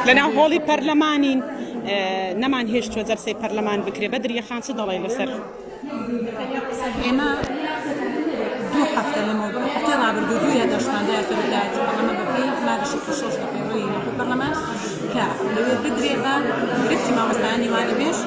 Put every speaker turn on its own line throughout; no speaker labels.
لەناو هۆڵی پەرلەمانین نەمان هێشتووە جەرسەی پەرلەمان بکرێ بەدریە خان چ دەڵێ لەسەر
ئێمە دوو هەفتە لەمەوە هەفتەی ڕابردوو دوو یادداشتماندای سەرۆکایەتی پەرلەمان بەپێی مادە 66 لە پەیڕۆی پەرلەمان کە لەوێ بدرێ بە گرفتی مامۆستایانی وانەبێژ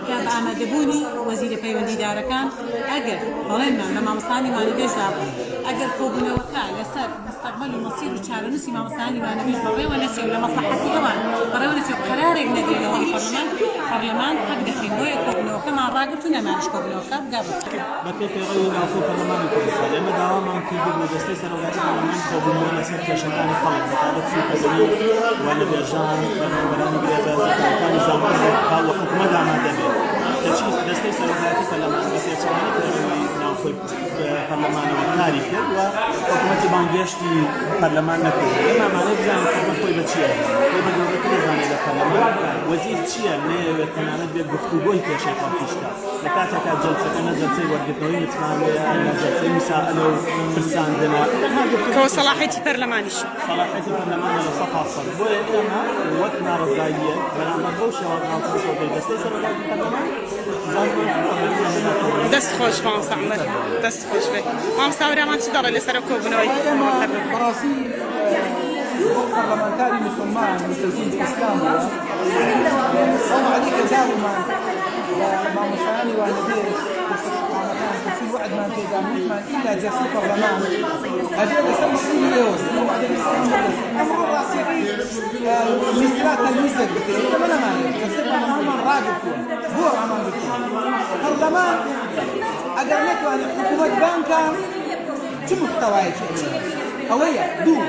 کە بە ئامادەبوونی وەزیرە پەیوەندیدارەکان ئەگەر بەڵێنمان لە مامۆستایانی وانەبێژدا بوو ئەگەر کۆبوونەوەکە لەسەر مستەقبەل و مەسیر و چارەنووسی مامۆستایانی وانەبێژ بەڕێوە نەچێت لە مەسلحەتی ئەوان بەڕێوە نەچێت قەرارێک نەدرێنەوە پەرلەمان حەق دەکەین بۆیە کۆبوونەوەکەمان ڕاگرت و نەمانش کۆبوونەوەکە بگابێت
بەپێی پێڕەوی ناوخۆی پەرلەمانی کوردستان ئێمە داوامان کرد بۆ دەستەی سەرۆکایەتی پەرلەمان کۆبوونەوە لەسەر کێشەکانی خەڵک بەتابەت سوودکردنی وانەبێژان فەرمانبەرانی گرێبەزەکانی زانکۆ هاوڵە حکوومەت ئامادەبێت دەچی دەستەی سەرۆکایەتی پەرلەمان بە پێچەوانەی پێڕەوی ناوخۆی پەرلەمانەوە کاری کرد و حکوومەتی بانگهێشتی پەرلەمان نەکرد ئێمە ئامادە بزانین حکوومەت خۆی بە چییە خۆی بە دەوڵەتی دەزانێت لە پەرلەمان وەزیر چییە نەیەوێت تەنانەت بێت گفتوگۆی پێشەی خەڵکیشکا لە کاتێکا جەلسەکە نە جەلسەی وەرگرتنەوەی متمانەیە نە جەلسەی مسائلە و پرساندنە
کەوە سەلاحێتی پەرلەمانیش
سەلاحێتی پەرلەمانە لە سەد حاصل بۆیە ئێمە وەک ناڕەزاییە بەرامبەر بەو شێوە ڕاستەوەی دەستەی سەرۆکایەتی پەرلەمان
دەست خۆش مامۆستا عومەر دەست خۆش بێ مامۆستا وەریامان چی دەڵێ لەسەر کۆبوونەوەی
بەڕاستی پەرلەمانتاری موسڵمان متەزین ئیسلام سەڵام عەلەیکە داومان مامۆستایانی وانەبێژ دەستەشقانەکان کەچی وعدمان پێدا وتمان ئیلا جەلسەی پەرلەمان ئەبێ لەسەر مەسئولی ئێوە ئەمڕۆ ڕاستیەکەی میسرا تەلمیز دەکرێت ئێمە نەمانێت جەلسەی پەرلەمانمان ڕاگرتووە بۆ ڕامانگرتووە پەرلەمان ئەگەر نەتوانێت حکوومەت بانکە چ محتەوایەکی ئەوەیە دوو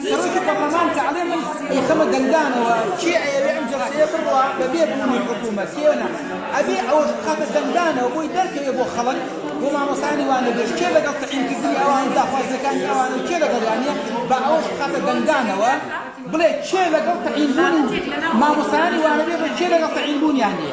سەرۆکی پەرلەمان کە عەڵێ من یەکەمە دەنگدانەوە چی ئەیەوێ ئەم جەلسەیە بڕوا بەبێ بوونی حکوومەت یێنە ئەبێ ئەوەش بخاتە دەنگدانەوە بۆی دەرکەوێ بۆ خەڵک بۆ مامۆستایانی وانەبێژ کێ لەگەڵ تەعیینکردنی ئەوان داخوازەکانی ئەوانە کێ لەگەڵیانە بە ئەوەش بخاتە دەنگدانەوە بڵێ کێ لەگەڵ تەعیینبوونی مامۆستایانی وانەبێژ کێ لەگەڵ تەعیینبوونیان نییە